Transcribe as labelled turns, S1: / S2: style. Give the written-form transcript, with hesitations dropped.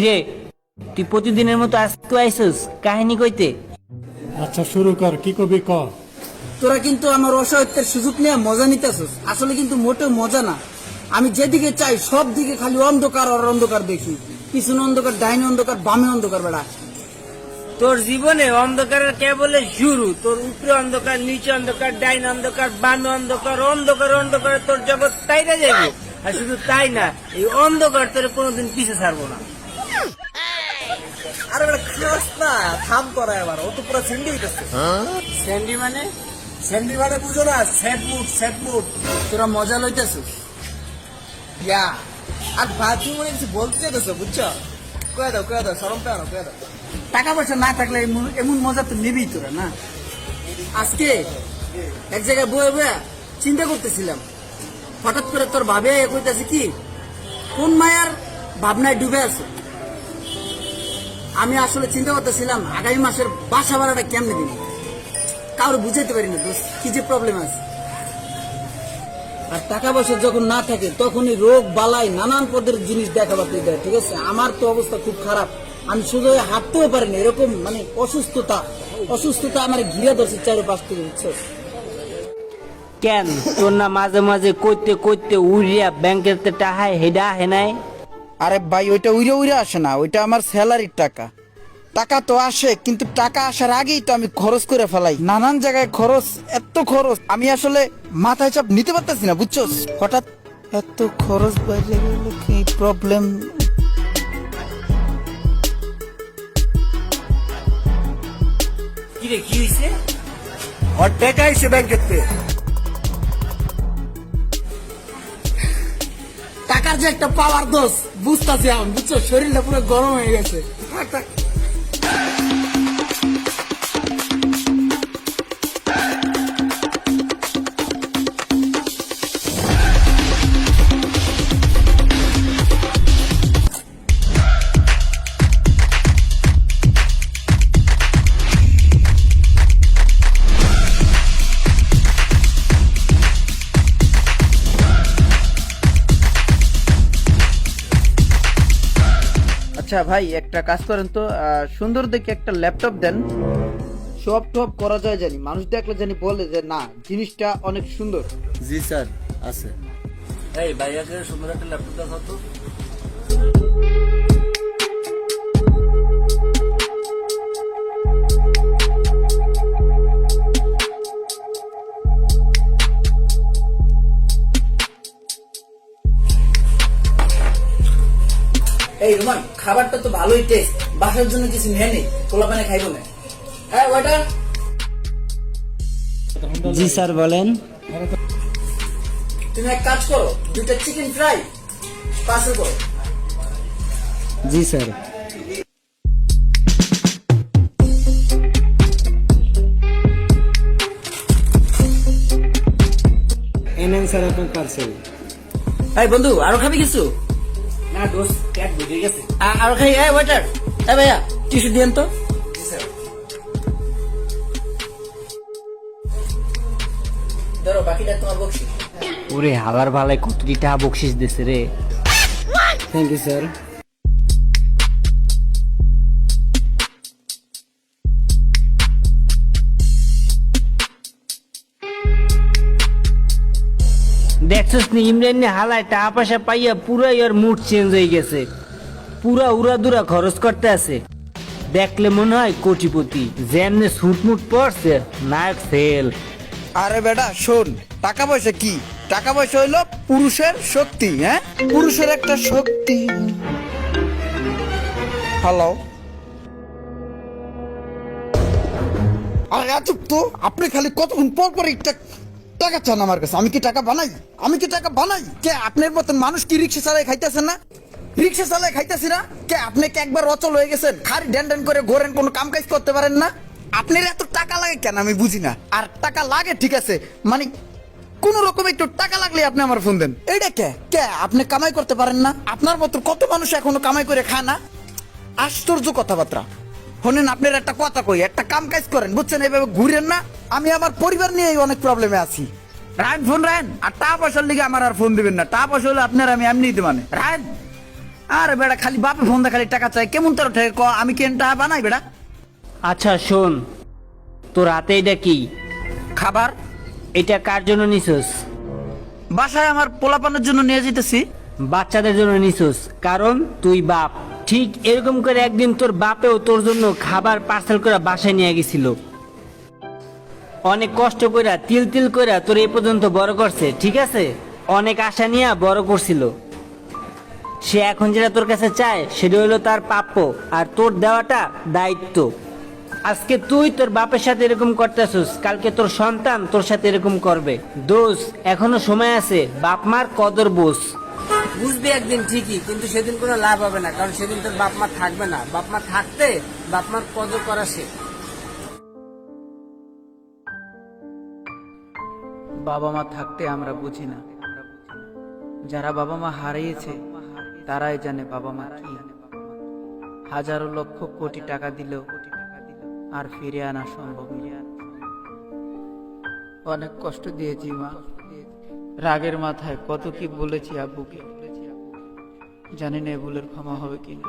S1: কিরে তুই প্রতিদিনের মতো আজকে আইসস কাহিনী কইতে?
S2: আচ্ছা শুরু কর, কি কবি ক।
S3: তোরা কিন্তু আমার অসহায়ত্বের সুযোগ নিয়ে মজা নিতেছস, আসলে কিন্তু মোটেও মজা না। আমি যেদিকে চাই সব দিকে খালি অন্ধকার আর অন্ধকার দেখি, পিছনে অন্ধকার, ডাইনে অন্ধকার, বামে অন্ধকার। বেড়া
S1: তোর জীবনে অন্ধকারের কেবল শুরু। তোর উপরে অন্ধকার, নিচে অন্ধকার, ডাইন অন্ধকার, বামে অন্ধকার, অন্ধকার অন্ধকার তোর জগৎ তাইরা যাবে। আর শুধু তাই না, এই অন্ধকার তোর কোনোদিন পিছে ছাড়বো না।
S3: আরে বেড়া খাস না, থাম করা এবার, ও তো পুরো স্যান্ডি হইতেছে।
S1: স্যান্ডি মানে?
S3: স্যান্ডি মানে বুঝো না, স্যাড মুড, স্যাড মুড। তোরা মজা লইতেছস ইয়া। আর বাকি মনে কিছু বলতে চাইতেছো, বুঝছো? কয়ে দাও, শরম পেও না, কয়ে দাও। টাকা পয়সা না থাকলে এমন মজা তো নেবেই তোরা না। আজকে এক জায়গায় বয়ে বয়ে চিন্তা করতেছিলাম, হঠাৎ করে তোর ভাবে কইতাছে কি, কোন মায়ার ভাবনায় ডুবে আছে। আমি আসলে চিন্তা করতেছিলাম আগামী মাসের বাসা ভাড়াটা কেমনে দিন, কারো বুঝাইতে পারি না দোস্ত, কি যে প্রবলেম আছে। আর টাকা পয়সা যখন না থাকে তখনই রোগ বালাই নানান পদের জিনিস দেখা পাতে দেয়, ঠিক আছে? আমার তো অবস্থা খুব খারাপ, আমি শুধু হাঁটতেও পারি না, এরকম মানে অসুস্থতা আমার ঘিরে ধরছে চারিপাশ থেকে, বুঝছো?
S1: কেন তোর না মাঝে মাঝে কইতে কইতে উড়িয়া ব্যাংকের টাহায় হেডা হে নাই?
S3: আরে ভাই, ওইটা উইরে উইরে আসে না, ওইটা আমার স্যালারির টাকা। টাকা তো আসে, কিন্তু টাকা আসার আগেই তো আমি খরচ করে ফেলাই, নানান জায়গায় খরচ, এত খরচ আমি আসলে মাথায় চাপ নিতে পারতেছি না, বুঝছো? হঠাৎ এত খরচ বাইরে গেল, কি প্রবলেম।
S1: কিরে কি হইছে?
S3: ওর টাকা এসে ব্যাংকের থেকে। টাকার যে একটা পাওয়ার দোষ বুঝতেছি এখন, বুঝছো? শরীরটা পুরো গরম হয়ে গেছে। আচ্ছা ভাই, একটা কাজ করেন তো, সুন্দর দেখে একটা ল্যাপটপ দেন, সব টপ করা যায় জানি, মানুষ দেখলে জানি বলে যে না জিনিসটা অনেক সুন্দর।
S2: জি স্যার, আছে।
S1: এই ভাইয়াকে সুন্দর একটা ল্যাপটপ দেখাও তো।
S3: এই রোমান, খাবারটা তো ভালোই টেস্ট, বাসার জন্য কিছু নিয়ে নেই, কোলা পানে খাইবো না। হ্যাঁ ওয়াটার।
S1: জি স্যার বলেন।
S3: তুমি এক কাজ করো, দুইটা চিকেন ফ্রাই পার্সেল করো।
S1: জি স্যার।
S2: এনেন স্যার আপনার পার্সেল।
S3: এই বন্ধু, আরো খাবি কিছু?
S1: না দোস্ত, পেট বুঝে গেছে।
S3: আরো খাই। এই ওয়াটার, এই ভাইয়া টিস্যু দিয়েন তো। ধরো, বাকিটা তোমার বকশিস।
S1: ওরে হালার ভালাই কতটি টাকা বকশিস দিছে রে।
S2: Thank you sir.
S1: দেখছিস নি ইমরান নে হালায় টাকা পয়সা পাইয়া পুরাই ওর মুড চেঞ্জ হয়ে গেছে, পুরা উড়াদুরা খরচ করতে আছে। দেখলে মনে হয় কোটিপতি, যেমনে সুটমুট পড়ছে নায়ক ফেল।
S3: আরে বেটা শোন, টাকা পয়সা কি? টাকা পয়সা হইলো পুরুষের শক্তি। হ্যাঁ, পুরুষের একটা শক্তি। হ্যালো, আরে চুপ তো, আপনি খালি কতক্ষণ পর পর একটা টাকা চান আমার কাছে। আমি কি টাকা বানাই? কে আপনার মতন মানুষ কি রিক্সা চালায় খাইতেছেন না? রিক্সা চালায় খাইতেছি না কে? আপনি কি একবার অচল হয়ে গেছেন? খালি ড্যান ড্যান করে ঘোরেন, কোনো কাম কাজ করতে পারেন না? আপনার এত টাকা লাগে কেন আমি বুঝি না। আর টাকা লাগে ঠিক আছে, মানে কোন রকম একটু টাকা লাগলে আপনি আমার ফোন দেন। এইটা কে আপনি কামাই করতে পারেন না? আপনার মতো কত মানুষ এখনো কামাই করে খায় না। আশ্চর্য কথাবার্তা। শোনেন, আপনার একটা কথা কই, একটা কাম কাজ করেন, বুঝছেন? এইভাবে ঘুরেন না। আমি আমার পরিবার নিয়ে অনেক প্রবলেমে আছি। রায়ন ফোন রায়ন, আর টাকা পয়সার লিগে আমার আর ফোন দিবেন না। টাকা পয়সা হলে আপনার আমি এমনি দিতে মানে রায়ন। আরে বেড়া খালি বাপে ফোন দা খালি টাকা চাই কেমন তোর ঠেকে ক আমি কেন টাকা বানাই বেড়া
S1: আচ্ছা শোন, তোর হাতে এটা কি?
S3: খাবার
S1: এটা কার জন্য নিছস?
S3: বাসায় আমার পোলাপানের জন্য নিয়ে যেতেছি।
S1: বাচ্চাদের জন্য নিছস, কারণ তুই বাপ। ঠিক এরকম করে একদিন তোর বাপেও তোর জন্য খাবার পার্সেল করে বাসায় নিয়ে গেছিল। অনেক কষ্ট কইরা তিল তিল কইরা তোর এই পর্যন্ত বড় করছে, ঠিক আছে? অনেক আশা নিয়ে বড় করছিল। সে এখন যেটা তোর কাছে চায় সেটা হলো তার প্রাপ্য, আর তোর দেওয়াটা দায়িত্ব। আজকে তুই তোর বাপের সাথে এরকম করতেছিস, কালকে তোর সন্তান তোর সাথে এরকম করবে। দোষ, এখনো সময় আছে, বাপ মার কদর বোঝ। বুঝবি একদিন ঠিকই, কিন্তু সেদিন কোনো লাভ হবে না, কারণ সেদিন তোর বাপ মা থাকবে না। বাপ মা থাকতে বাপ মার কদর করা শেখ।
S4: বাবা মা থাকতে আমরা বুঝি না, যারা বাবা মা হারিয়েছে তারাই জানে বাবা মা কি। হাজারো লক্ষ কোটি টাকা দিলেও আর ফিরে আনা সম্ভব নয়। অনেক কষ্ট দিয়েছি মা, রাগের মাথায় কত কি বলেছি আব্বুকে, জানি না এ ভুলের ক্ষমা হবে কিনা।